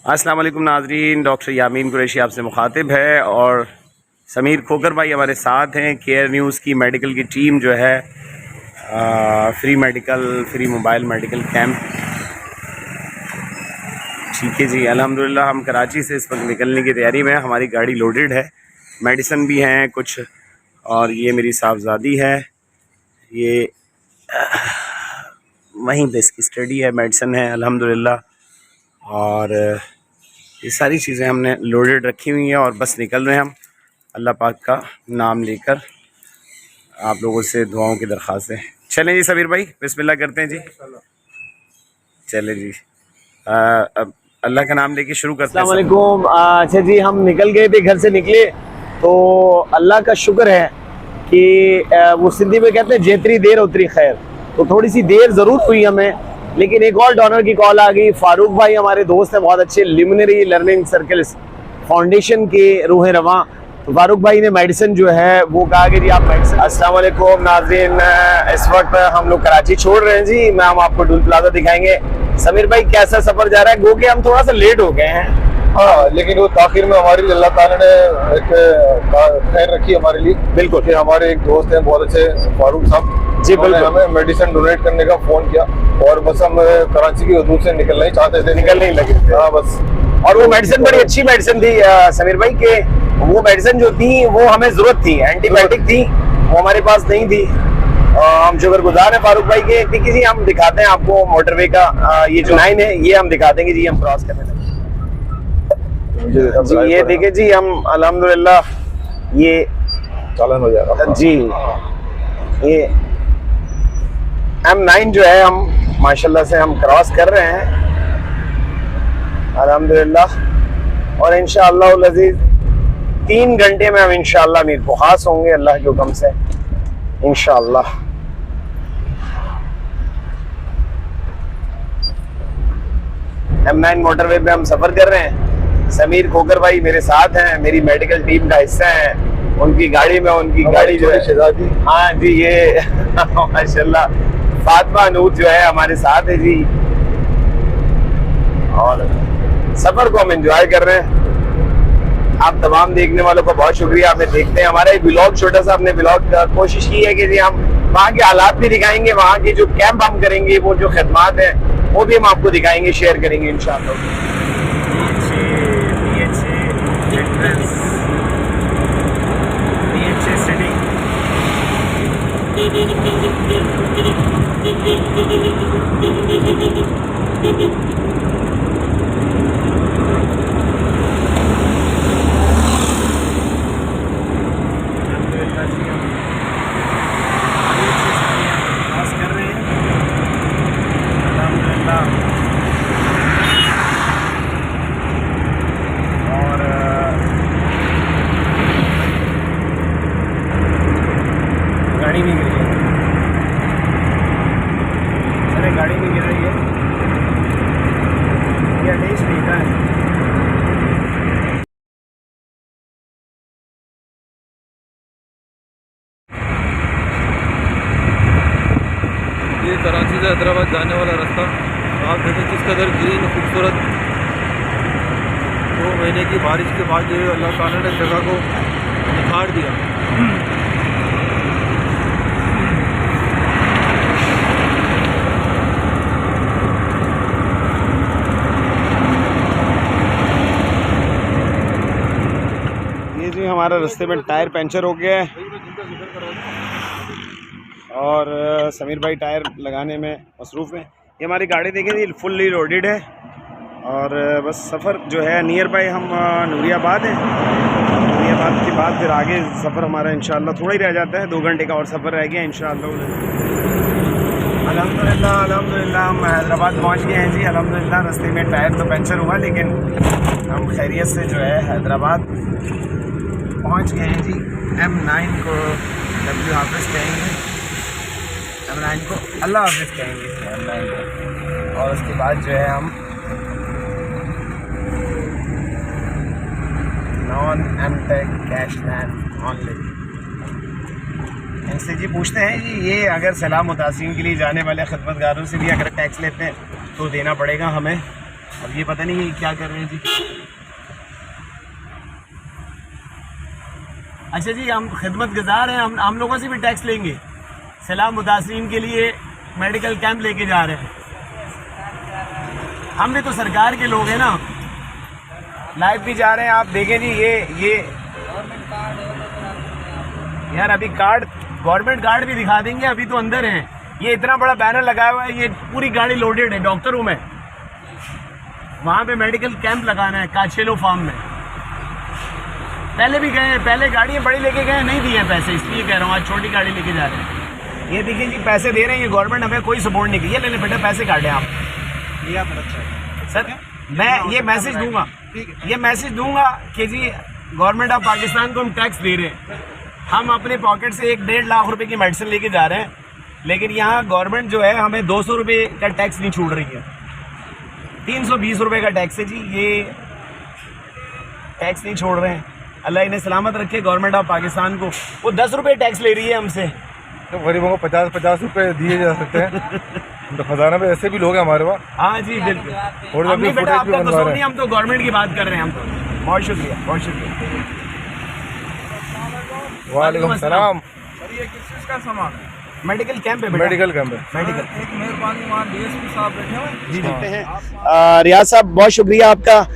अस्सलाम वालेकुम नाजरीन, डॉक्टर यामीन कुरैशी आपसे मुखातिब है और समीर खोकर भाई हमारे साथ हैं। केयर न्यूज़ की मेडिकल की टीम जो है फ्री मोबाइल मेडिकल कैंप। ठीक है जी, अल्हम्दुलिल्लाह हम कराची से इस वक्त निकलने की तैयारी में। हमारी गाड़ी लोडेड है, मेडिसिन भी हैं कुछ, और ये मेरी साहबजादी है, ये वहीं पे इसकी स्टडी है, मेडिसिन है अल्हम्दुलिल्लाह। और ये सारी चीज़ें हमने लोडेड रखी हुई हैं और बस निकल रहे हैं हम अल्लाह पाक का नाम लेकर। आप लोगों से दुआओं की दरख्वास्त है। चलें जी समीर भाई, बिस्मिल्लाह करते हैं जी। चलें जी, अब अल्लाह का नाम लेके शुरू करते हैं। अस्सलाम वालेकुम। अच्छा जी, हम निकल गए थे, घर से निकले तो अल्लाह का शुक्र है कि वो सिंधी में कहते हैं जेतरी देर उतरी खैर। तो थोड़ी सी देर ज़रूर हुई हमें, लेकिन एक और डोनर की कॉल आ गई। फारूक भाई हमारे दोस्त हैं बहुत अच्छे, लिमिनरी लर्निंग सर्कल्स फाउंडेशन के रूह रवां। तो फारूक भाई ने मेडिसिन जो है वो कहा कि जी आप मेडिसिन। अस्सलाम वालेकुम नाज़रीन, इस वक्त हम लोग कराची छोड़ रहे हैं जी। मैं हम आपको टूल प्लाजा दिखाएंगे। समीर भाई कैसा सफर जा रहा है? गो के हम थोड़ा सा लेट हो गए हैं। हाँ, लेकिन वो ताखिर में हमारी अल्लाह ताला ने एक खैर रखी हमारे लिए। बिल्कुल। कि हमारे एक दोस्त हैं बहुत अच्छे, फारूक साहब जी बिल्कुल। हमें मेडिसिन डोनेट करने का फोन किया और बस हम कराची की हदूद से निकलना ही चाहते थे, निकलने ही लगे थे। हाँ बस। और वो मेडिसिन बड़ी अच्छी मेडिसिन थी समीर भाई के। वो मेडिसिन जो थी वो हमें जरूरत थी, एंटीबायोटिक थी, वो हमारे पास नहीं थी। हम शुक्रगुजार हैं फारूक भाई के। ठीक है जी, हम दिखाते हैं आपको मोटरवे का ये जो लाइन है ये हम दिखा देंगे जी। हम क्रॉस करने लगे जी, ये देखिए जी, हम अल्हम्दुलिल्लाह ये चालन हो जाएगा जी। ये M9 जो है हम माशाल्लाह से हम क्रॉस कर रहे हैं अल्हम्दुलिल्लाह। और इंशाअल्लाह अज़ीज़ 3 घंटे में हम इंशाअल्लाह मीर बुखास होंगे अल्लाह के हुक्म से इंशाअल्लाह। M9 मोटरवे पे हम सफर कर रहे हैं। समीर खोकर भाई मेरे साथ हैं, मेरी मेडिकल टीम का हिस्सा है। उनकी गाड़ी में उनकी गाड़ी जो है शहजादी। हाँ जी, ये माशाल्लाह फातिमा नूर जो है हमारे साथ है जी। और सफर को हम एंजॉय कर रहे हैं। आप तमाम देखने वालों का बहुत शुक्रिया। हमें देखते हैं हमारा एक ब्लॉग, छोटा सा हमने ब्लॉग कोशिश की है कि जी हम वहाँ के हालात भी दिखाएंगे, वहाँ के जो कैंप हम करेंगे, वो जो खदमात है वो भी हम आपको दिखाएंगे, शेयर करेंगे इंशाअल्लाह। गाड़ी भी गिर रही है, अरे गाड़ी भी गिर रही है, ये अटैच नहीं था। ये कराची से हैदराबाद जाने वाला रास्ता आप देखें किस कदर ग्रीन खूबसूरत। 2 महीने की बारिश के बाद जो अल्लाह ताला ने जगह को निखार दिया। ये जी हमारा रास्ते में टायर पंचर हो गया है और समीर भाई टायर लगाने में मसरूफ़ हैं। ये हमारी गाड़ी देखें जी फुल्ली लोडेड है और बस सफ़र जो है नियर बाय हम नूरियाबाद हैं। नूरियाबाद के बाद फिर आगे सफ़र हमारा इंशाअल्लाह थोड़ा ही रह जाता है, 2 घंटे का और सफ़र रह गया इंशाअल्लाह। अल्हम्दुलिल्लाह हम हैदराबाद पहुंच गए हैं जी। अल्हम्दुलिल्लाह रास्ते में टायर तो पंचर हुआ, लेकिन हम खैरियत से जो है हैदराबाद पहुंच गए हैं जी। M9 को W हाफिज़ कहेंगे, M9 को अल्लाह हाफिज़ कहेंगे M9 को। और उसके बाद जो है हम नॉन M-Tech कैशमैन ऑनली इनसे जी पूछते हैं जी, ये अगर सलाह मुतासिरीन के लिए जाने वाले खिदमतगारों से भी अगर टैक्स लेते हैं तो देना पड़ेगा हमें। और ये पता नहीं क्या कर रहे हैं जी। अच्छा जी, हम खिदमत गुजार हैं, हम लोगों से भी टैक्स लेंगे। सलाम मुतासरीन के लिए मेडिकल कैंप लेके जा रहे हैं। हम भी तो सरकार के लोग हैं ना, लाइव भी जा रहे हैं। आप देखें जी, ये यार अभी कार्ड, गवर्नमेंट कार्ड भी दिखा देंगे, अभी तो अंदर हैं। ये इतना बड़ा बैनर लगाया हुआ है, ये पूरी गाड़ी लोडेड है। डॉक्टर हूँ मैं, वहाँ पे मेडिकल कैंप लगाना है काचेलो फार्म में। पहले भी गए हैं, पहले गाड़ियाँ बड़ी लेके गए, नहीं दिए पैसे, इसलिए कह रहा हूँ आज छोटी गाड़ी लेके जा रहे हैं। ये देखिए जी, पैसे दे रहे हैं ये गवर्नमेंट, हमें कोई सपोर्ट नहीं किया। ले बेटा पैसे काटें आप। सर मैं ये मैसेज दूंगा, ये मैसेज दूंगा कि जी गवर्नमेंट ऑफ पाकिस्तान को हम टैक्स दे रहे हैं। हम अपने पॉकेट से 1-1.5 लाख रुपए की मेडिसिन लेके जा रहे हैं, लेकिन यहाँ गवर्नमेंट जो है हमें 200 रुपये का टैक्स नहीं छूट रही है। 320 रुपये का टैक्स है जी, ये टैक्स नहीं छोड़ रहे हैं। अल्लाह इन्हें सलामत रखे गवर्नमेंट ऑफ पाकिस्तान को। वो 10 रुपये टैक्स ले रही है हमसे। तो गरीबों को 50-50 रुपए दिए जा सकते हैं। तो खजाना में ऐसे भी लोग हैं हमारे वहाँ। हाँ जी बिल्कुल। और हम नहीं बेटा, आपका कसूर नहीं, हम तो गवर्नमेंट की बात कर रहे हैं। हम तो बहुत शुक्रिया, बहुत शुक्रिया। वालेकुम सलाम। सर ये किस चीज़ का सामान है? मेडिकल कैंप है बेटा। मेडिकल कैंप है। मेडिकल। एक मेहरबानी, वहाँ डीएसपी साहब बैठे हुए जी देखते हैं। रियाज साहब बहुत शुक्रिया आपका।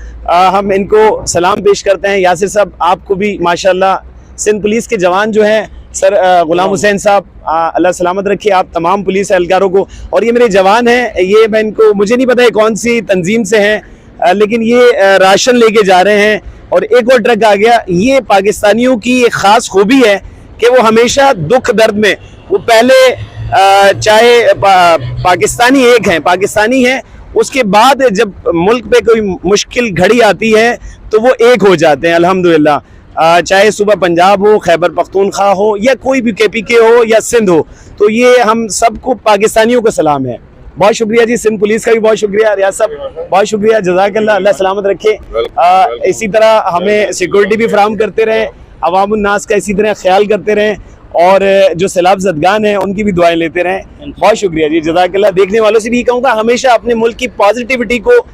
हम इनको सलाम पेश करते हैं। यासिर साहब आपको भी माशाल्लाह, सिंध पुलिस के जवान जो हैं सर गुलाम हुसैन साहब, अल्लाह सलामत रखिए आप तमाम पुलिस एहलकारों को। और ये मेरे जवान हैं, ये मैं इनको, मुझे नहीं पता है कौन सी तंजीम से हैं, लेकिन ये राशन लेके जा रहे हैं। और एक और ट्रक आ गया। ये पाकिस्तानियों की एक ख़ास खूबी है कि वो हमेशा दुख दर्द में, वो पहले चाहे पाकिस्तानी एक हैं, पाकिस्तानी हैं, उसके बाद जब मुल्क पे कोई मुश्किल घड़ी आती है तो वो एक हो जाते हैं अल्हम्दुलिल्लाह। चाहे सुबह पंजाब हो, खैबर पख्तूनख्वा हो, या कोई भी KPK हो या सिंध हो, तो ये हम सबको पाकिस्तानियों को सलाम है। बहुत शुक्रिया जी, सिंध पुलिस का भी बहुत शुक्रिया। रियाज साहब बहुत शुक्रिया, जज़ाकल्लाह, अल्लाह सलामत रखे। इसी तरह हमें सिक्योरिटी भी फराहम करते रहें, अवामुन नास का इसी तरह ख्याल करते रहें, और जो सैलाब ज़दगान हैं उनकी भी दुआएं लेते रहें। बहुत शुक्रिया जी, जज़ाकल्लाह। देखने वालों से भी कहूँगा हमेशा अपने मुल्क की पॉजिटिविटी को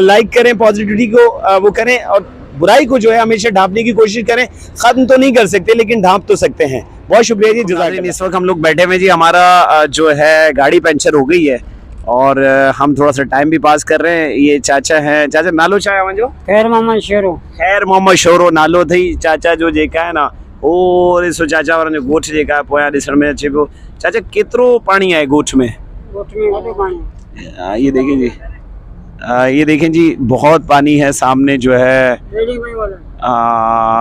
लाइक करें, पॉजिटिविटी को वो करें, और बुराई को जो है हमेशा ढांपने की कोशिश करें। ख़त्म तो नहीं कर सकते, लेकिन ढांप तो सकते हैं। बहुत शुक्रिया जी, जज़ाकल्लाह। इस वक्त हम लोग बैठे हुए जी, हमारा जो है गाड़ी पंचर हो गई है और हम थोड़ा सा टाइम भी पास कर रहे हैं। ये चाचा हैं, चाचा नालो छा है जो खैर मोहम्मद शेरो, खैर मोहम्मद शोरो नालो थी। चाचा जो जेका है ना, और इस चाचा वारनि जो गोठ जेका पोयां ॾिसण में अचे पियो। चाचा केतिरो पानी आहे गोठ में? गोठ में वॾो पानी। ये देखें जी, ये देखें जी, बहुत पानी है। सामने जो है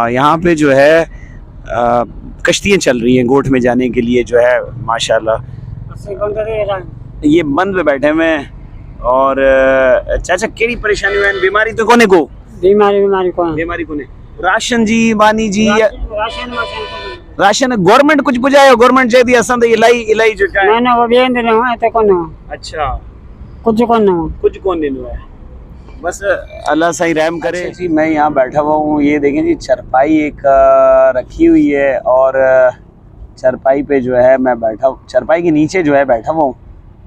यहाँ पे जो है कश्तियाँ चल रही हैं गोठ में जाने के लिए, जो है माशाल्लाह। ये बंद पे बैठे हुए हैं। और चाचा केड़ी परेशानी है? बीमारी तो कोने को? बीमारी कोने। राशन जी बानी जी, राशन गवर्नमेंट कुछ बुझायो? गवर्नमेंट चए थी असां तो इलाही जो है ना, वो बेंद न है तो कोन। अच्छा, कुछ कौन दिनो है, बस अल्लाह सही रहम करे। अच्छा जी, मैं यहाँ बैठा हुआ हूँ। ये देखें जी, चरपाई एक रखी हुई है, और चरपाई पे जो है मैं बैठा, चरपाई के नीचे जो है बैठा हुआ हूँ।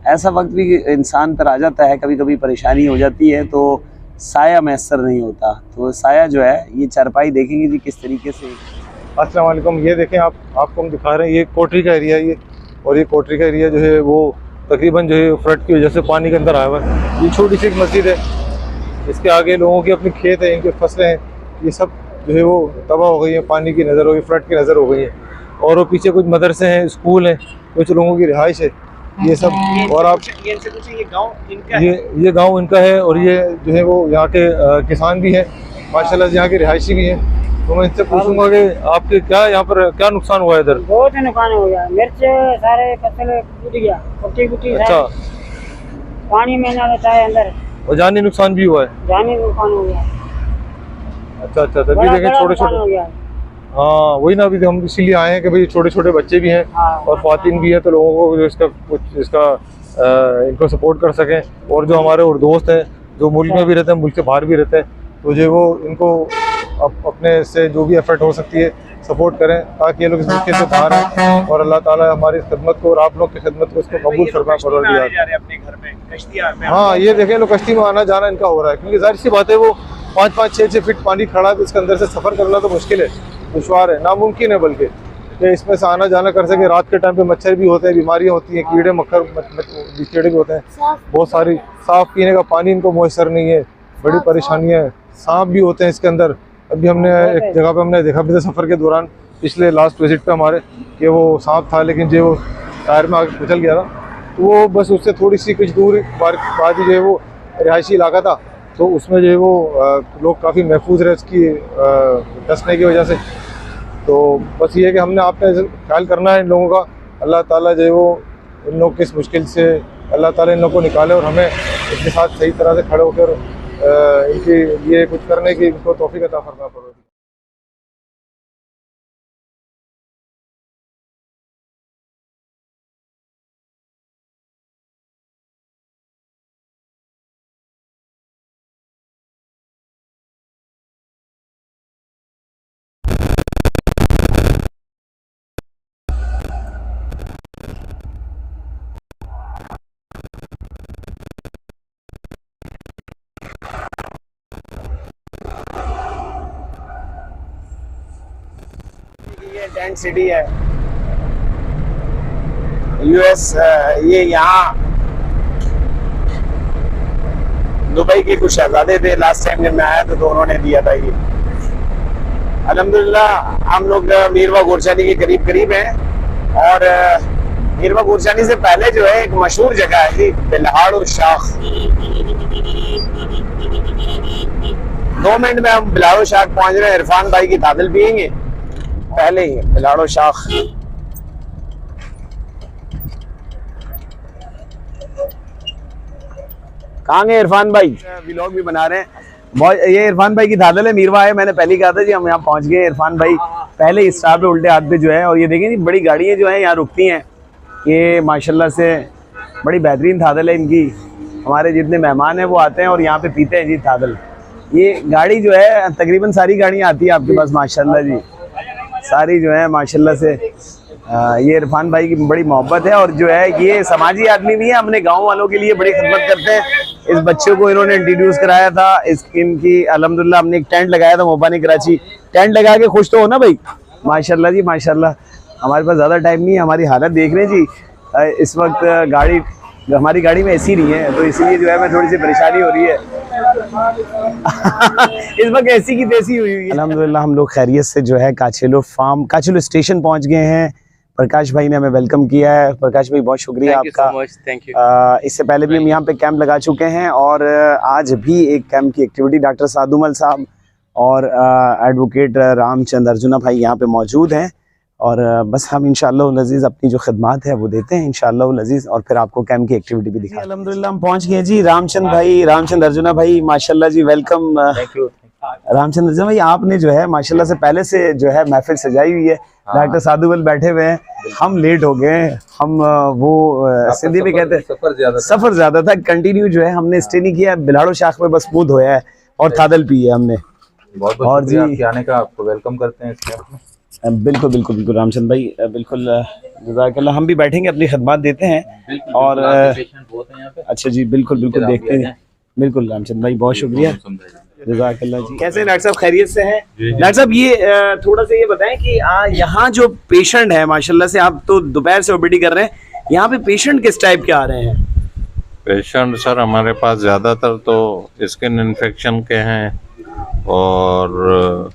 ऐसा वक्त भी इंसान पर आ जाता है, कभी कभी परेशानी हो जाती है तो साया मैसर नहीं होता, तो साया जो है, ये चरपाई देखेंगे जी किस तरीके से। अस्सलाम वालेकुम। ये देखें, आपको हम दिखा रहे हैं, ये कोटरी का एरिया है ये, और ये कोटरी का एरिया जो है वो तकरीबन जो है फ्लड की वजह से पानी के अंदर आया हुआ है। ये छोटी सी एक मस्जिद है, इसके आगे लोगों की अपनी खेत है, इनके फसलें हैं, ये सब जो है वो तबाह हो गई है, पानी की नज़र हो गई, फ्लड की नज़र हो गई है। और वो पीछे कुछ मदरसे हैं, स्कूल हैं, कुछ लोगों की रिहाइश है, ये सब। और आप ये गांव इनका है? ये गांव इनका है, और ये जो है वो यहाँ के किसान भी हैं माशाल्लाह, यहाँ के रिहायशी भी हैं। तो मैं इनसे पूछूंगा कि आपके क्या यहाँ पर क्या नुकसान हुआ है इधर? बहुत नुकसान हो गया, मिर्च सारे फसल टूट गया, पट्टी अच्छा, पानी में ना रहता है अंदर, और जानी नुकसान भी हुआ है? जानी नुकसान हो गया। अच्छा, तभी देखें छोटे, हाँ वही ना, अभी हम इसीलिए आए हैं कि भाई छोटे छोटे बच्चे भी हैं और ख्वातीन भी है, तो लोगों को जो इनको सपोर्ट कर सकें। और जो हमारे और दोस्त हैं जो मुल्क में भी रहते हैं, मुल्क से बाहर भी रहते हैं, तो जो वो इनको अपने से जो भी एफर्ट हो सकती है सपोर्ट करें ताकि ये लोग इस मुश्किल से बाहर आएं और अल्लाह ताला हमारी इस खिदमत को और आप लोग की खिदमत को इसको कबूल फरमाए परवरदिगार। अपने घर में कश्तियां में हाँ ये देखें लोग कश्ती में आना जाना इनका हो रहा है, क्योंकि जाहिर सी बात है वो 5-5, 6-6 फीट पानी खड़ा है, तो इसके अंदर से सफ़र करना तो मुश्किल है, दुश्वार है, नामुमकिन है बल्कि कि इसमें से आना जाना कर सके। रात के टाइम पे मच्छर भी होते हैं, बीमारियाँ होती हैं, कीड़े मक्खर कीड़े भी होते हैं बहुत सारी, साफ़ पीने का पानी इनको मैसर नहीं है, बड़ी परेशानियाँ है, सांप भी होते हैं इसके अंदर। अभी हमने एक जगह पे हमने देखा भी था सफ़र के दौरान, पिछले लास्ट विजिट पे हमारे, कि वो सांप था लेकिन जो वो टायर में आगे कुचल गया था, तो वो बस उससे थोड़ी सी कुछ दूर बाद ही जो है वो रिहायशी इलाका था, तो उसमें जो है वो लोग काफ़ी महफूज रहे उसकी डसने की वजह से। तो बस ये है कि हमने आपने ख्याल करना है इन लोगों का, अल्लाह ताला जो है वो इन लोग की इस मुश्किल से अल्लाह ताला इन लोगों को निकाले और हमें इनके साथ सही तरह से खड़े होकर इनके लिए कुछ करने की इनको तौफीक अता फरमाए परवरदिगार। ये टेंट सिटी है यूएस। ये यहाँ दुबई के कुछ शहजादे थे, लास्ट टाइम जब मैं आया था तो उन्होंने दिया था ये। अल्हम्दुलिल्लाह हम लोग मीरवा गोरचानी के करीब करीब हैं, और मीरवा गोरचानी से पहले जो है एक मशहूर जगह है जी, बिल्हाड़ शाख। 2 मिनट में हम बिल्हाड़ शाख पहुंच रहे हैं। इरफान भाई की तादल पियेंगे पहले ही बिल्हाड़ शाख। कहाँ गए इरफान भाई? व्लॉग भी बना रहे हैं। ये इरफान भाई की धादल है, मीरवा है। मैंने पहले कहा था जी हम यहाँ पहुंच गए। इरफान भाई पहले ही स्टार पे उल्टे हाथ पे जो है, और ये देखें जी बड़ी गाड़ियाँ जो है यहाँ रुकती हैं। ये माशाल्लाह से बड़ी बेहतरीन धादल है इनकी। हमारे जितने मेहमान हैं वो आते हैं और यहाँ पे पीते हैं जी धादल। ये गाड़ी जो है तकरीबन सारी गाड़ियाँ आती है आपके पास माशाल्लाह जी, सारी जो है माशाल्लाह से। ये इरफान भाई की बड़ी मोहब्बत है, और जो है ये समाजी आदमी भी है, अपने गांव वालों के लिए बड़ी खिदमत करते हैं। इस बच्चे को इन्होंने इंट्रोड्यूस कराया था, इनकी अल्हम्दुलिल्लाह हमने एक टेंट लगाया था मोबानी कराची। टेंट लगा के खुश तो हो ना भाई? माशाल्लाह जी माशाल्लाह। हमारे पास ज़्यादा टाइम नहीं है, हमारी हालत देख रहे हैं जी। इस वक्त हमारी गाड़ी में एसी नहीं है, तो इसलिए जो है मैं थोड़ी सी परेशानी हो रही है। इस वक्त एसी की तैसी हुई है। अल्हम्दुलिल्लाह हम लोग खैरियत से जो है काचेलो फार्म, काचेलो स्टेशन पहुंच गए हैं। प्रकाश भाई ने हमें वेलकम किया है। प्रकाश भाई बहुत शुक्रिया आपका। Thank you. इससे पहले भी हम यहाँ पे कैंप लगा चुके हैं, और आज भी एक कैंप की एक्टिविटी डॉक्टर सादुमल साहब और एडवोकेट रामचंद अर्जुना भाई यहाँ पे मौजूद हैं। और बस हम इंशाअल्लाह लजीज़ अपनी जो खिदमात है वो देते हैं इंशाअल्लाह लजीज़, और फिर आपको कैंप की एक्टिविटी भी दिखा। अल्हम्दुलिल्लाह हम पहुँच गए जी। रामचंद अर्जुना भाई माशाल्लाह जी welcome. Thank you. Ramchand Arjuna भाई आपने जो है माशाल्लाह से पहले से जो है महफिल सजाई हुई है। डॉक्टर सादुमल बैठे हुए हैं, हम लेट हो गए। हम वो सिंधी में कहते हैं सफर ज्यादा था, कंटिन्यू जो है हमने स्टे नहीं किया। बिल्हाड़ो शाख में बस मूद होया है और थादल पी है हमने। बहुत और जी आपके आने का, आपको वेलकम करते हैं इस कैंप में। बिल्कुल बिल्कुल बिल्कुल रामचंद भाई बिल्कुल जज़ाकल्लाह। हम भी बैठेंगे अपनी खिदमत देते हैं। और अच्छा जी बिल्कुल बिल्कुल देखते हैं। बिल्कुल रामचंद भाई बहुत शुक्रिया, जज़ाकल्लाह जी। कैसे डॉक्टर साहब खैरियत से हैं? डॉक्टर साहब ये थोड़ा सा ये बताएं कि यहाँ जो पेशेंट है माशाल्लाह से, आप तो दोपहर से ओपीडी कर रहे हैं, यहाँ पे पेशेंट किस टाइप के आ रहे हैं? पेशेंट सर हमारे पास ज़्यादातर तो स्किन इन्फेक्शन के हैं, और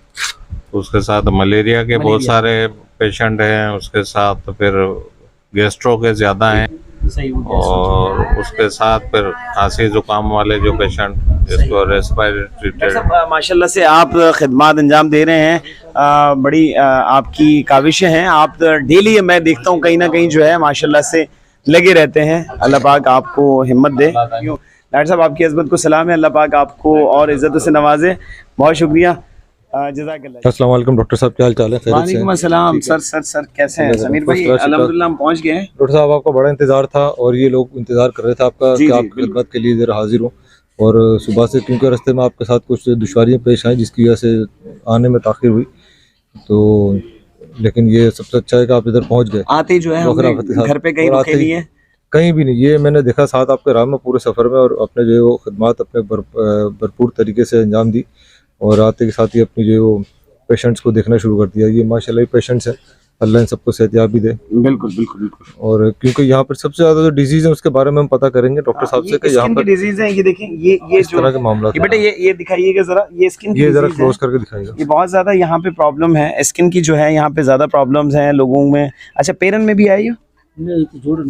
उसके साथ मलेरिया के बहुत सारे पेशेंट हैं, उसके साथ फिर गैस्ट्रो के ज़्यादा हैं, और उसके साथ फिर खांसी जुकाम वाले जो पेशेंट जिसको रेस्पिरेटरी। माशाल्लाह से आप खिदमत अंजाम दे रहे हैं, बड़ी आपकी काविशें हैं। आप डेली मैं देखता हूँ कहीं ना कहीं जो है माशाल्लाह से लगे रहते हैं। अल्लाह पाक आपको हिम्मत दे। डॉक्टर साहब आपकी अज़मत को सलाम है, अल्लाह पाक आपको और इज़्ज़त से नवाजे। बहुत शुक्रिया, जज़ाकल्लाह। अस्सलाम वालेकुम डॉक्टर साहब, क्या हाल चाल है? वालेकुम अस्सलाम। सर कैसे हैं? समीर भाई अल्हम्दुलिल्लाह हम पहुंच गए हैं। डॉक्टर साहब आपका बड़ा इंतजार था, और ये लोग इंतजार कर रहे थे आपका कि आपकी खिदमत के लिए जरा हाजिर हो। और सुबह से क्योंकि रास्ते में आपके साथ कुछ दुश्वारियाँ पेश आई जिसकी वजह से आने में ताख़िर हुई, तो लेकिन ये सबसे अच्छा है कि आप इधर पहुंच गए। आते जो है वक्त हमने के साथ। घर पे कहीं और रुके आते ही- नहीं है। कहीं भी नहीं, ये मैंने देखा साथ आपके रहा में पूरे सफ़र में, और अपने जो है वो खिदमत अपने भरपूर तरीके से अंजाम दी, और आते के साथ ही अपनी जो है वो पेशेंट्स को देखना शुरू कर दिया। ये माशाल्लाह पेशेंट्स हैं, अल्लाह इन सबको सेहतियाबी दे। बिल्कुल बिल्कुल बिल्कुल। और क्योंकि यहाँ पर सबसे ज्यादा जो डिजीज है उसके बारे में हम पता करेंगे डॉक्टर साहब से कि यहाँ पर डिजीज है, ये देखें, ये इस तरह के मामला ये बेटा ये दिखाइएगा जरा, ये स्किन ये जरा क्लोज करके दिखाएगा। ये बहुत ज्यादा यहाँ पे प्रॉब्लम है स्किन की जो है, यहाँ पे ज्यादा प्रॉब्लम्स हैं लोगों में। अच्छा, पेरन में भी आई हो? नहीं, तो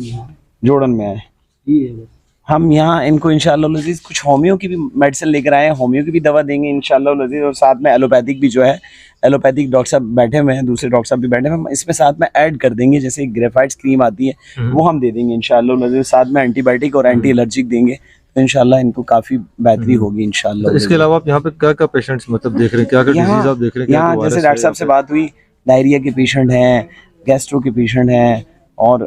जोड़न में आए। ये है। हम यहाँ इनको इंशाअल्लाह लजीज कुछ होमियो की भी मेडिसिन लेकर आए हैं, होमियो की भी दवा देंगे इंशाअल्लाह लजीज, और साथ में एलोपैथिक भी जो है, एलोपैथिक डॉक्टर साहब बैठे हुए हैं, दूसरे डॉक्टर साहब भी बैठे हुए हैं, हम इसमें साथ में ऐड कर देंगे। जैसे ग्रेफाइट्स क्रीम आती है वो हम दे देंगे इंशाअल्लाह लजीज, साथ में एंटीबायोटिक और एंटी एलर्जिक देंगे, तो इंशाअल्लाह इनको काफ़ी बेहतरी होगी इंशाअल्लाह। इसके अलावा आप यहाँ पे क्या क्या पेशेंट्स मतलब देख रहे हैं, क्या क्या डिजीज आप देख रहे हैं? यहाँ जैसे डॉक्टर साहब से बात हुई, डायरिया के पेशेंट हैं, गैस्ट्रो के पेशेंट हैं, और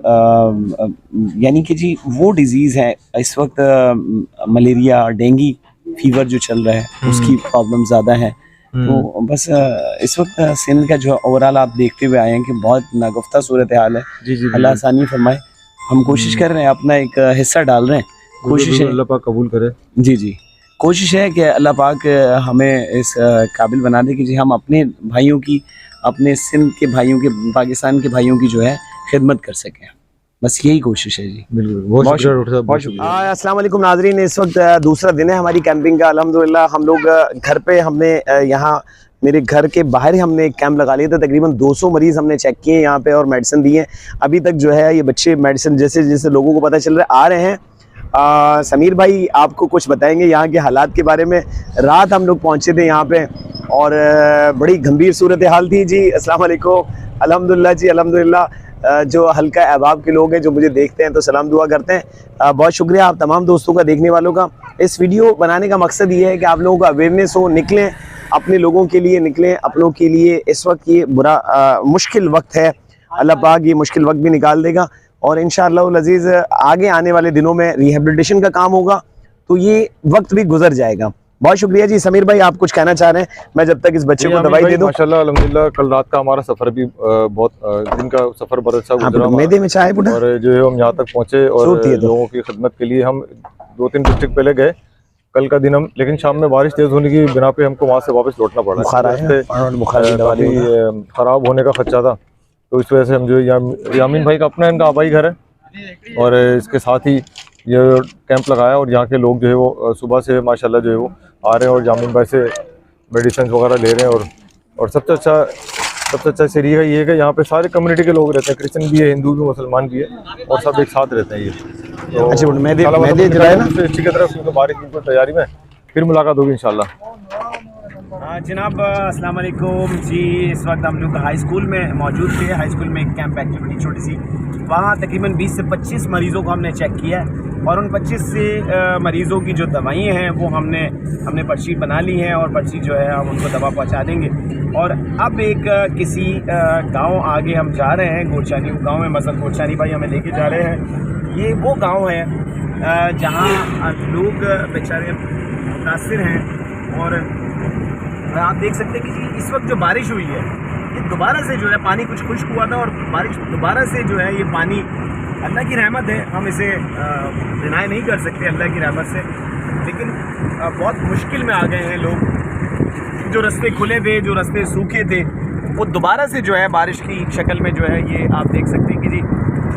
यानी कि जी वो डिजीज़ है इस वक्त मलेरिया, डेंगू फीवर जो चल रहा है उसकी प्रॉब्लम ज़्यादा है। तो बस इस वक्त सिंध का जो ओवरऑल आप देखते हुए आए हैं कि बहुत नागुफ्ता सूरत हाल है। जी जी अल्लाह आसानी फरमाए, हम कोशिश कर रहे हैं, अपना एक हिस्सा डाल रहे हैं, कोशिश है अल्लाह पाक कबूल करे। जी जी, कोशिश है कि अल्लाह पाक हमें इस काबिल बना दे कि जी हम अपने भाइयों की, अपने सिंध के भाइयों के, पाकिस्तान के भाइयों की जो है खिदमत कर सकें, बस यही कोशिश है जी। बिल्कुल, बहुत शुक्रिया डॉक्टर साहब, बहुत शुक्रिया। अस्सलाम वालेकुम नाज़रीन, इस वक्त दूसरा दिन है हमारी कैंपिंग का। अल्हम्दुलिल्लाह हम लोग घर पे, हमने यहाँ मेरे घर के बाहर ही हमने एक कैंप लगा लिया था। तकरीबन 200 मरीज़ हमने चेक किए यहाँ पे और मेडिसिन दी है। अभी तक जो है ये बच्चे मेडिसिन जैसे जैसे लोगों को पता चल रहा है आ रहे हैं। समीर भाई आपको कुछ बताएंगे यहाँ के हालात के बारे में। रात हम लोग पहुँचे थे यहाँ पे और बड़ी गंभीर सूरत हाल थी जी। अस्सलाम वालेकुम। अल्हम्दुलिल्लाह जी, अल्हम्दुलिल्लाह। जो हल्का अहबाब के लोग हैं जो मुझे देखते हैं तो सलाम दुआ करते हैं। बहुत शुक्रिया आप तमाम दोस्तों का, देखने वालों का। इस वीडियो बनाने का मकसद ये है कि आप लोगों का अवेयरनेस हो, निकलें अपने लोगों के लिए, निकलें अपनों के लिए। इस वक्त ये बुरा मुश्किल वक्त है, अल्लाह पाक ये मुश्किल वक्त भी निकाल देगा और इंशाअल्लाह अज़ीज़ आगे आने वाले दिनों में रिहेबिलिटेशन का काम होगा तो ये वक्त भी गुजर जाएगा। बहुत शुक्रिया जी। समीर भाई आप कुछ कहना चाह रहे हैं? मैं जब तक इस बच्चे को दवाई दे दूं। माशाल्लाह अल्हम्दुलिल्लाह, कल रात का हमारा सफर भी बहुत दिन का सफर बहुत अच्छा गुजरा। मैदे में चाय पुड़ा, और जो है हम यहाँ तक पहुँचे और लोगों की खिदमत के लिए हम 2-3 डिस्ट्रिक्ट पहले गए कल का दिन हम, लेकिन शाम में बारिश तेज होने की बिना पे हमको वहाँ से वापस लौटना पड़ा। काफी खराब होने का खर्चा था, तो इस वजह से हम जो यामीन भाई का अपना इनका आबाई घर है और इसके साथ ही ये कैंप लगाया और यहाँ के लोग जो है वो सुबह से माशाल्लाह जो है वो आ रहे हैं और जामिन भाई से मेडिसिन वगैरह ले रहे हैं। और सबसे अच्छा तरीका ये है कि यहाँ पे सारे कम्युनिटी के लोग रहते हैं, क्रिश्चियन भी है, हिंदू भी, मुसलमान भी है और सब एक साथ रहते हैं। ये तो अच्छा, मैदे अच्छी की तरफ क्योंकि बारिश की तैयारी में फिर मुलाकात होगी इंशाल्लाह। जनाब अस्सलाम वालेकुम जी। इस वक्त हम लोग हाई स्कूल में मौजूद थे। हाई स्कूल में एक कैंप एक्टिविटी छोटी सी, वहाँ तकरीबन 20 से 25 मरीज़ों को हमने चेक किया और उन 25 से मरीज़ों की जो दवाइयाँ हैं वो हमने पर्ची बना ली हैं और पर्ची जो है हम उनको दवा पहुँचा देंगे। और अब एक किसी गांव आगे हम जा रहे हैं, गोरचानी गांव में, मसल गोरचानी भाई हमें लेके जा रहे हैं। ये वो गांव है जहां लोग बेचारे मुतासिर हैं और आप देख सकते हैं कि जी इस वक्त जो बारिश हुई है ये दोबारा से जो है, पानी कुछ खुश्क हुआ था और बारिश दोबारा से जो है, ये पानी अल्लाह की रहमत है, हम इसे डिनाई नहीं कर सकते अल्लाह की रहमत से, लेकिन बहुत मुश्किल में आ गए हैं लोग। जो रास्ते खुले थे, जो रास्ते सूखे थे, वो दोबारा से जो है बारिश की शक्ल में जो है, ये आप देख सकते हैं कि जी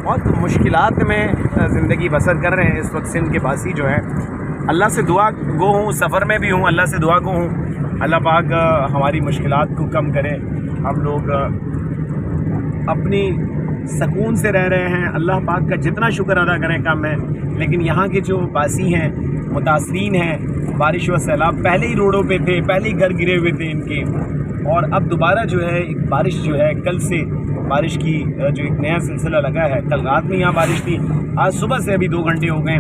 बहुत मुश्किलात में ज़िंदगी बसर कर रहे हैं इस वक्त सिंध के वासी जो है। अल्लाह से दुआ गो हूँ, सफ़र में भी हूँ, अल्लाह से दुआ गो हूँ अल्लाह पाक हमारी मुश्किलात को कम करे। हम लोग अपनी सुकून से रह रहे हैं, अल्लाह पाक का जितना शुक्र अदा करें कम है। लेकिन यहाँ के जो वासी हैं, मुतासरीन हैं, बारिश व सैलाब, पहले ही रोडों पे थे, पहले ही घर गिरे हुए थे इनके, और अब दोबारा जो है एक बारिश जो है, कल से बारिश की जो एक नया सिलसिला लगा है। कल रात में यहाँ बारिश थी, आज सुबह से अभी 2 घंटे हो गए,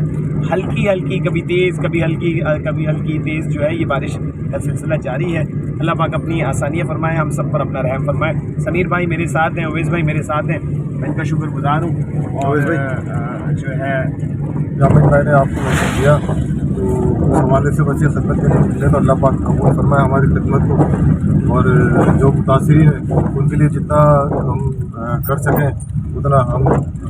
हल्की हल्की, कभी तेज़ कभी हल्की तेज़ जो है ये बारिश का सिलसिला जारी है। अल्लाह पाक अपनी आसानियाँ फरमाए, हम सब पर अपना रहम फरमाए। समीर भाई मेरे साथ हैं, अवैस भाई मेरे साथ हैं, मैं इनका शुक्रगुज़ार हूँ। और जो है जामिन भाई ने आपको मैसेज दिया तो उस हवाले से बस ये खिदमत के लिए निकले, तो अल्लाह पाक कबूल फरमाए हमारी खिदमत को, और जो मुतासिरीन हैं उनके लिए जितना हम कर सकें उतना हम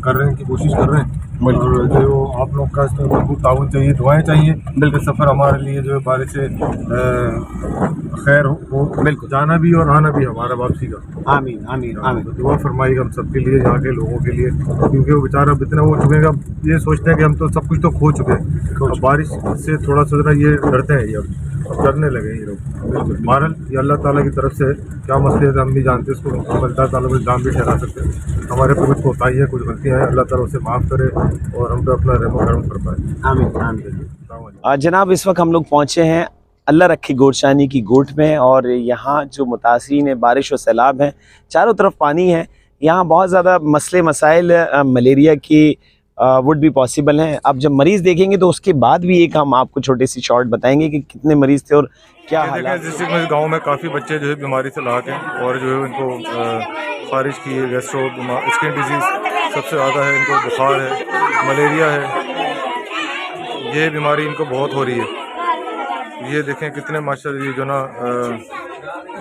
करने की कोशिश कर रहे हैं। और जो आप लोग का इसमें भरपूर ताउन चाहिए, दुआएं चाहिए। बिल्कुल सफ़र हमारे लिए जो है बारिश से खैर हो, बिल्कुल जाना भी और आना भी हमारा वापसी का। आमीन आमीन आमीन। तो दुआ फरमाइएगा हम सबके लिए, यहाँ के लोगों के लिए, क्योंकि वो बेचारा अब इतना हो चुके हैं, अब ये सोचते हैं कि हम तो सब कुछ तो खो चुके हैं, और बारिश से थोड़ा सा जरा ये डरते हैं, ये अब डरने लगे ये लोग। बिल्कुल बहरहाल ये अल्लाह ताला की तरफ से क्या मसले है हम नहीं जानते, इसको अल्लाह ताला को इल्ज़ाम भी ठहरा सकते हैं। हमारे पे कुछ कोताही है, कुछ गलतियाँ हैं, अल्लाह ताला उसे माफ़ करे और हम पे अपना रहम करम फरमाए। आमीन आमीन। जनाब इस वक्त हम लोग पहुँचे हैं अल्लाह रखी गोरशानी की गोट में, और यहाँ जो मुतासिरीन है बारिश और सैलाब हैं, चारों तरफ पानी है। यहाँ बहुत ज़्यादा मसले मसाइल मलेरिया की वुड भी पॉसिबल हैं। अब जब मरीज़ देखेंगे तो उसके बाद भी एक हम आपको छोटी सी शॉर्ट बताएंगे कि कितने मरीज़ थे और क्या हालात। जैसे में गाँव में काफ़ी बच्चे जो है बीमारी से लाक हैं, और जो है इनको खारिज की गैस्ट्रो स्किन डिजीज़ सबसे ज़्यादा है, इनको बुखार है, मलेरिया है, ये बीमारी इनको बहुत हो रही है। ये देखें कितने माशाल्लाह ये जो ना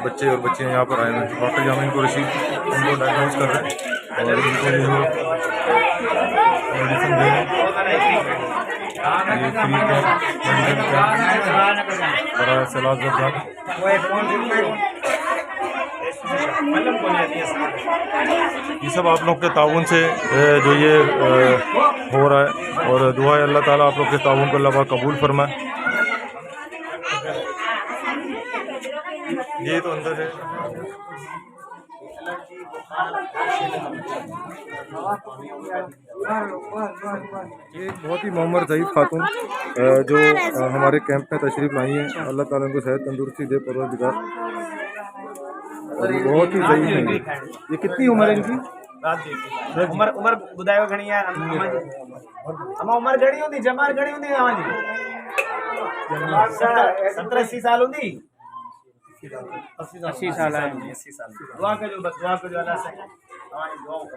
बच्चे और बच्चियाँ यहाँ पर आए हैं, डॉक्टर यहाँ इनको इनको डायग्नोज कर रहे हैं और इनको जो मेडिसिन दे रहे हैं। ये फ्री बड़ा सलाद ये सब आप लोग के ताउन से जो ये हो रहा है, और दुआ है अल्लाह ताला आप लोग के ताउन को अल्लाह पाक कबूल फरमाए। ये तो अंदर है। ये बहुत ही मोहम्मद ज़ईफ़ खातून जो हमारे कैंप में तशरीफ़ लाई हैं, अल्लाह ताला उनको सेहत तंदुरुस्ती दे परवरदिगार, और ये बहुत ही ज़ईफ़ है। ये कितनी उम्र है इनकी? उम्र बुधायो घणी है, हम उम्र घणी होंदी, जमार घणी होंदी हमारी 70-80 साल होंदी, 80 साल है। 80 साल दुआ करो, बस दुआ करो अल्लाह से हमारी दुआओं का।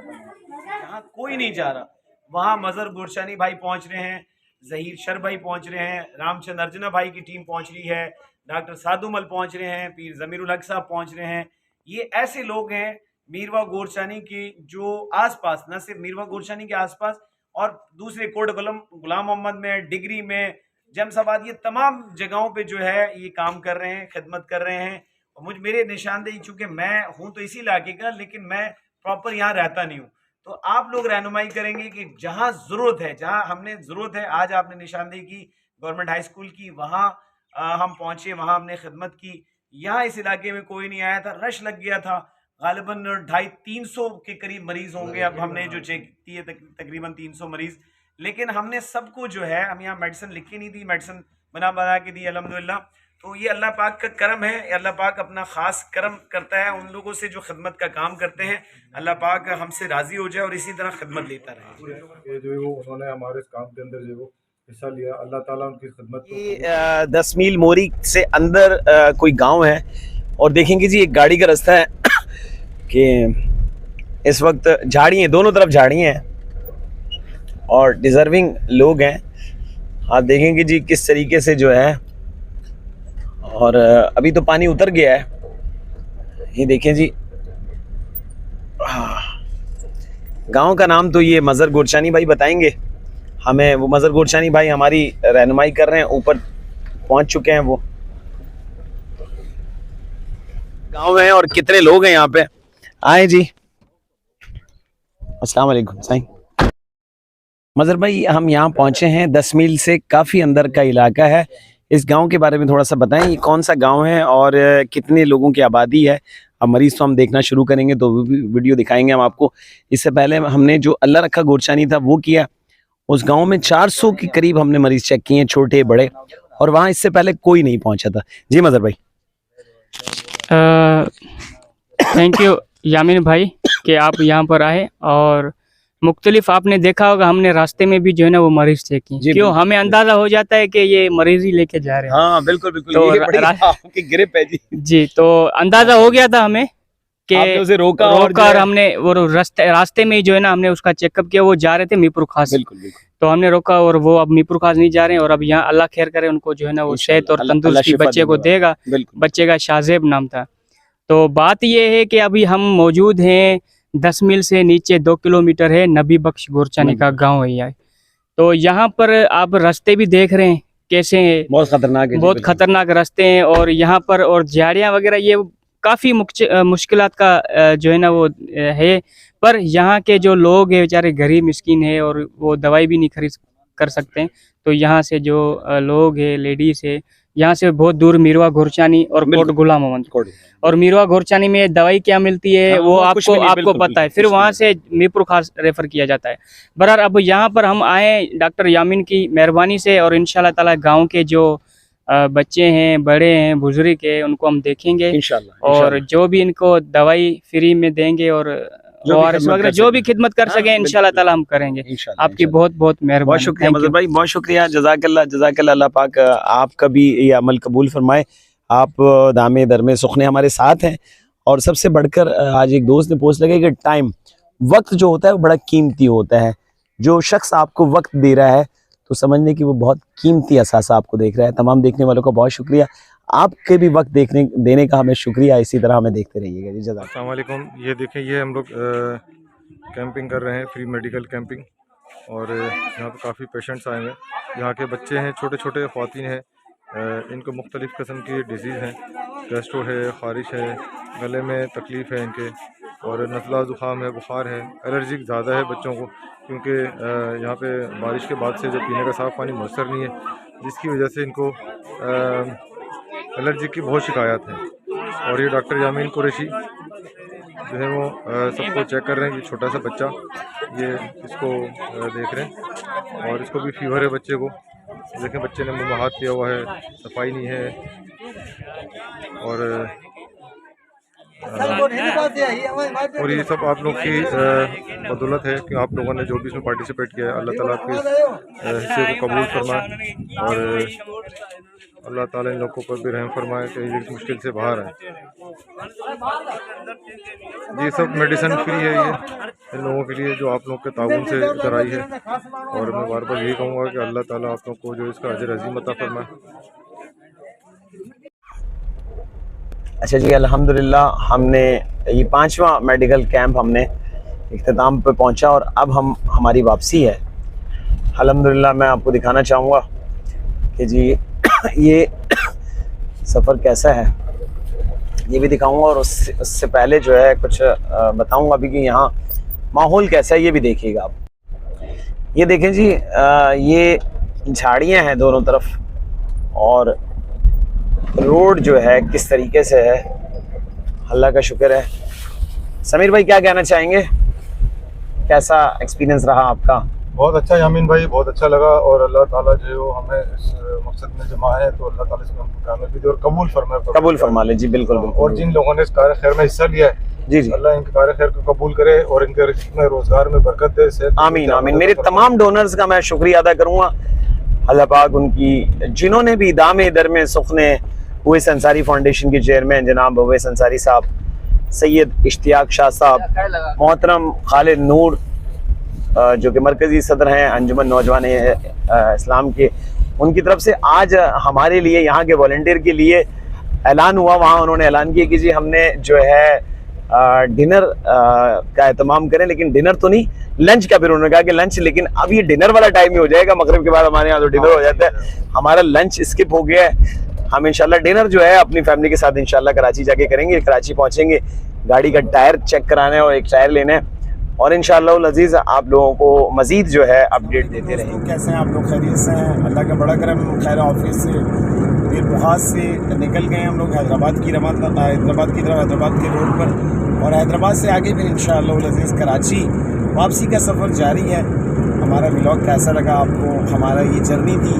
यहाँ कोई नहीं जा रहा, वहाँ मजहर गुरशानी भाई पहुँच रहे हैं, जहीर शर भाई पहुँच रहे हैं, रामचंद अर्जना भाई की टीम पहुँच रही है, डॉक्टर सादुमल पहुँच रहे हैं, पीर ज़मीरुल हक साहब पहुँच रहे हैं। ये ऐसे लोग हैं मीरवा गोरशानी की जो आसपास, न सिर्फ मीरवा गोरशानी के आसपास और दूसरे कोट गुलाम मोहम्मद में, डिग्री में, जमसाबाद, ये तमाम जगहों पे जो है ये काम कर रहे हैं, खिदमत कर रहे हैं। और मेरे निशानदेही, चूँकि मैं हूँ तो इसी इलाके का, लेकिन मैं प्रॉपर यहाँ रहता नहीं हूँ, तो आप लोग रहनुमाई करेंगे कि जहाँ ज़रूरत है, जहाँ हमने ज़रूरत है। आज आपने निशानदेही की गवर्नमेंट हाई स्कूल की, वहाँ हम पहुँचे, वहाँ हमने खिदमत की। यहाँ इस इलाके में कोई नहीं आया था, रश लग गया था, गालिबन 250-300 के करीब मरीज़ होंगे। अब हमने जो चेक की है तकरीबन 300 मरीज़, लेकिन हमने सबको जो है, हम यहाँ मेडिसिन लिखी नहीं थी, मेडिसिन बना के दी अल्हम्दुलिल्लाह। तो ये अल्लाह पाक का करम है, अल्लाह पाक अपना ख़ास करम करता है उन लोगों से जो खिदमत का काम करते हैं। अल्लाह पाक हमसे राज़ी हो जाए और इसी तरह खिदमत लेता रहे। ये जो है वो उन्होंने हमारे इस काम के अंदर जो हिस्सा लिया, अल्लाह ताला उनकी खिदमत को। ये 10 मील मोरी से अंदर कोई गांव है, और देखेंगे जी एक गाड़ी का रास्ता है कि इस वक्त झाड़ी हैं, दोनों तरफ झाड़ी हैं और डिज़र्विंग लोग हैं। आप देखेंगे जी किस तरीके से जो है, और अभी तो पानी उतर गया है। ये देखें जी, गांव का नाम तो ये मजहर गोरशानी भाई बताएंगे हमें। वो मजहर गोरशानी भाई हमारी रहनुमाई कर रहे हैं, ऊपर पहुंच चुके हैं वो। गांव है और कितने लोग हैं यहाँ पे, आए जी। अस्सलाम वालेकुम साईं। मजहर भाई हम यहाँ पहुंचे हैं, 10 मील से काफ़ी अंदर का इलाका है। इस गांव के बारे में थोड़ा सा बताएं, ये कौन सा गांव है और कितने लोगों की आबादी है। अब मरीज़ तो हम देखना शुरू करेंगे तो वीडियो दिखाएंगे हम आपको। इससे पहले हमने जो अल्लाह रखा गोरशानी था वो किया। उस गांव में 400 के करीब हमने मरीज़ चेक किए, छोटे बड़े, और वहाँ इससे पहले कोई नहीं पहुँचा था। जी मजहर भाई। थैंक यू यामीन भाई कि आप यहाँ पर आए, और मुख्तलिफ आपने देखा होगा हमने रास्ते में भी जो है ना वो मरीज चेक किए, क्यों हमें अंदाजा हो जाता है कि ये मरीज ही लेके जा रहे हैं। हाँ बिल्कुल बिल्कुल, तो ये बड़ी आपकी ग्रिप है जी। जी, तो अंदाजा हो गया था हमें कि उसे रोका और हमने वो रास्ते में ही जो है ना हमने उसका चेकअप किया। वो जा रहे थे मीरपुर खास। बिल्कुल बिल्कुल। तो हमने रोका और वो अब मीरपुर खास नहीं जा रहे हैं और अब यहाँ अल्लाह खैर करे उनको जो है ना वो सेहत और अल्लाह तंदुरुस्ती शिफा बच्चे को देगा। देगा। बिल्कुल बच्चे का शाहजेब नाम था। तो बात ये है कि अभी हम मौजूद हैं 10 मील से नीचे 2 किलोमीटर है नबी बख्श गोरचानी का गाँव है यहाँ। तो यहाँ पर आप रास्ते भी देख रहे हैं कैसे हैं, बहुत खतरनाक है जी, बहुत बिल्कुल। खतरनाक रास्ते हैं और यहाँ पर और झाड़ियाँ वगैरह ये काफ़ी मुश्किलात का जो है ना वो है। पर यहाँ के जो लोग हैं बेचारे गरीब मिस्किन है और वो दवाई भी नहीं खरीद कर सकते हैं। तो यहाँ से जो लोग हैं लेडीज है यहाँ से बहुत दूर मीरवा घोरचानी और कोट गुलाम मोहम्मद। और मीरवा घोरचानी में दवाई क्या मिलती है वो आपको पता है, फिर वहाँ से मीरपुर खास रेफर किया जाता है। बहरहाल अब यहाँ पर हम आए डॉक्टर यामीन की मेहरबानी से और इंशाल्लाह ताला गाँव के जो बच्चे हैं बड़े हैं बुजुर्ग है उनको हम देखेंगे इंशाल्लाह और जो भी इनको दवाई फ्री में देंगे और ORS वगैरह जो भी खिदमत कर सकें इंशाल्लाह ताला हम करेंगे। आपकी बहुत बहुत मेहरबानी। बहुत शुक्रिया मजहर भाई, बहुत शुक्रिया। जज़ाकल्लाह जज़ाकल्लाह। अल्लाह पाक आपका भी ये अमल कबूल फरमाए। आप दामे दरमे सुखने हमारे साथ हैं। और सबसे बढ़कर आज एक दोस्त ने पोस्ट लगाई कि टाइम वक्त जो होता है वो बड़ा कीमती होता है। जो शख्स आपको वक्त दे रहा है तो समझने की वो बहुत कीमती असासा आपको देख रहा है। तमाम देखने वालों का बहुत शुक्रिया। आपके भी वक्त देने का हमें शुक्रिया। इसी तरह हमें देखते रहिएगा जी। जज़ाक। अस्सलाम वालेकुम। ये देखें, ये हम लोग कैंपिंग कर रहे हैं, फ्री मेडिकल कैंपिंग। और यहाँ पे काफ़ी पेशेंट्स आए हैं। यहाँ के बच्चे हैं, छोटे छोटे ख़वातीन हैं, इनको मुख्तलिफ़ किस्म की डिजीज़ हैं, गैस्ट्रो है, ख़ारिश है, गले में तकलीफ़ है इनके, और नज़ला ज़ुकाम है, बुखार है, एलर्जी ज़्यादा है बच्चों को क्योंकि यहाँ पे बारिश के बाद से जो पीने का साफ़ पानी मयसर नहीं है, जिसकी वजह से इनको एलर्जी की बहुत शिकायत है। और ये डॉक्टर यामीन कुरैशी जो है वो सबको चेक कर रहे हैं। ये छोटा सा बच्चा, ये इसको देख रहे हैं और इसको भी फीवर है बच्चे को। देखें बच्चे ने मुँह में हाथ किया हुआ है, सफाई नहीं है। और ये सब आप लोग की बदौलत है कि आप लोगों ने जो भी इसमें पार्टिसिपेट किया है। अल्लाह ताला आपके हिस्से को कबूल फरमाए और अल्लाह ताला इन लोगों पर भी रहम फरमाए कि ये मुश्किल से बाहर आए। ये सब मेडिसिन फ्री है ये इन लोगों के लिए जो आप लोग के ताउन से इधर आई है। और मैं बार बार यही कहूँगा कि अल्लाह ताला आप लोग को जो इसका अजर अजीम अता फरमाए। अच्छा जी, अल्हम्दुलिल्लाह हमने ये 5वां मेडिकल कैंप हमने इख्तिताम पे पहुंचा और अब हमारी वापसी है। अल्हम्दुलिल्लाह मैं आपको दिखाना चाहूँगा कि जी ये सफ़र कैसा है ये भी दिखाऊंगा और उससे पहले जो है कुछ बताऊंगा अभी कि यहाँ माहौल कैसा है ये भी देखिएगा आप। ये देखें जी, ये झाड़ियाँ हैं दोनों तरफ और रोड जो है किस तरीके से है, अल्लाह का शुक्र है। समीर भाई क्या कहना चाहेंगे, कैसा एक्सपीरियंस रहा आपका? बहुत अच्छा यामीन भाई, बहुत अच्छा लगा। और अल्लाह ताला जो हमें इस मकसद में जमा है तो अल्लाह ताला इसमें हमको कामयाबी दे और कबूल फरमाए। कबूल फरमा ले जी, बिल्कुल बिल्कुल। और जिन लोगों ने इस कार्य खैर में हिस्सा लिया है जी जी, अल्लाह इनके कार्य खैर को कबूल करे और इनके रिज़्क़ में रोजगार में बरकत दे। आमीन आमीन। मेरे तमाम डोनर्स का मैं शुक्रिया अदा करूँगा। अल्लाह पाक उनकी, जिन्होंने भी दामे दर में सुखने उवैस अंसारी फाउंडेशन के चेयरमैन जनाब उवैस अंसारी साहब, सैयद इश्तियाक शाह साहब, मोहतरम खालिद नूर जो कि मरकज़ी सदर हैं अंजुमन नौजवान इस्लाम के, उनकी तरफ से आज हमारे लिए यहाँ के वॉलंटियर के लिए ऐलान हुआ। वहाँ उन्होंने ऐलान किया कि जी हमने जो है डिनर का एहतमाम करें, लेकिन डिनर तो नहीं, लंच का। फिर उन्होंने कहा कि लंच, लेकिन अब ये डिनर वाला टाइम ही हो जाएगा, मगरिब के बाद हमारे यहाँ तो डिनर हो जाता है, हमारा लंच स्किप हो गया है। हम इंशाल्लाह डिनर जो है अपनी फैमिली के साथ इंशाल्लाह कराची जाके करेंगे। कराची पहुँचेंगे, गाड़ी का टायर चेक कराना है और एक टायर लेना है और इंशाअल्लाह अज़ीज़ आप लोगों को मज़ीद जो है अपडेट देते रहेंगे। कैसे हैं आप लोग? खैरियत से हैं? अल्लाह का बड़ा करम। खैर ऑफिस से मीरपुर से निकल गए हम लोग हैदराबाद की तरफ, हैदराबाद के रोड पर, और हैदराबाद से आगे भी इंशाअल्लाह अज़ीज़ कराची वापसी का सफ़र जारी है। हमारा व्लॉग कैसा लगा आपको, हमारा ये जर्नी थी।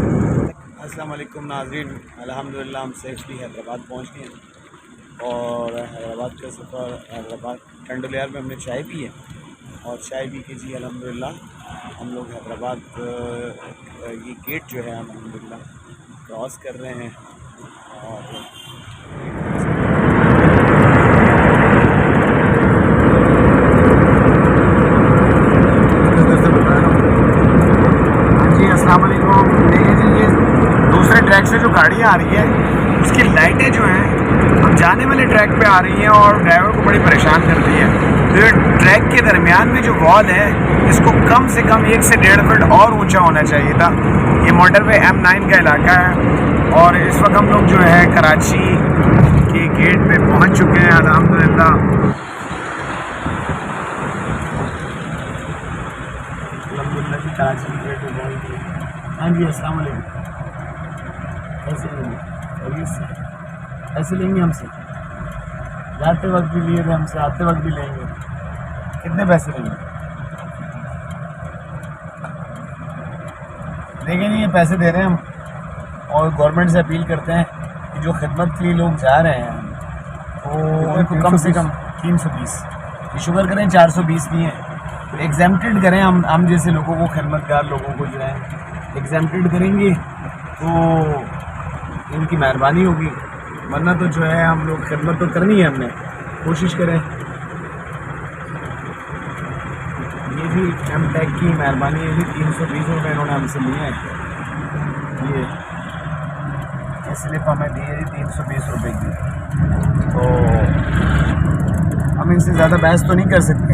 अस्सलाम वालेकुम नाज़रीन, अल्हम्दुलिल्लाह हम सेफली हैदराबाद पहुँच गए और हैदराबाद का सफ़र, हैदराबाद टंडोलियार में हमने चाय पी है और चाय पी के जी अल्हम्दुलिल्लाह हम लोग हैदराबाद ये गेट जो है अल्हम्दुलिल्लाह क्रॉस कर रहे हैं। और गाड़ियाँ आ रही हैं उसकी लाइटें जो हैं अब जाने वाले ट्रैक पे आ रही हैं और ड्राइवर को बड़ी परेशान करती है। तो ये ट्रैक के दरमियान में जो वॉल है इसको कम से कम 1 से 1.5 फीट और ऊंचा होना चाहिए था। ये मोटरवे M9 का इलाका है और इस वक्त हम लोग जो है कराची के गेट पे पहुंच चुके हैं अल्हम्दुलिल्लाह। कराची के गेट पे पहुंच गए। हाँ जी, अस्सलाम वालेकुम। कैसे लेंगे? ऐसे लेंगे हमसे? जाते वक्त भी लिए थे हमसे, आते वक्त भी लेंगे। कितने पैसे लेंगे? देखें नहीं, ये पैसे दे रहे हैं हम और गवर्नमेंट से अपील करते हैं कि जो खिदमत के लिए लोग जा रहे हैं तो उनको कम से कम 320 शुगर करें, 420 नहीं है, एग्जेम्प्टेड करें। हम जैसे लोगों को, खिदमतगार लोगों को जो है एग्जेम्प्टेड करेंगे तो इनकी मेहरबानी होगी, वरना तो जो है हम लोग खिदमत तो करनी है, हमने कोशिश करें। ये भी M-Tech की मेहरबानी है, भी 320 रुपये इन्होंने हमसे लिए हैं। ये स्लिप हमें दी है 320 रुपये की, तो हम इनसे ज़्यादा बहस तो नहीं कर सकते।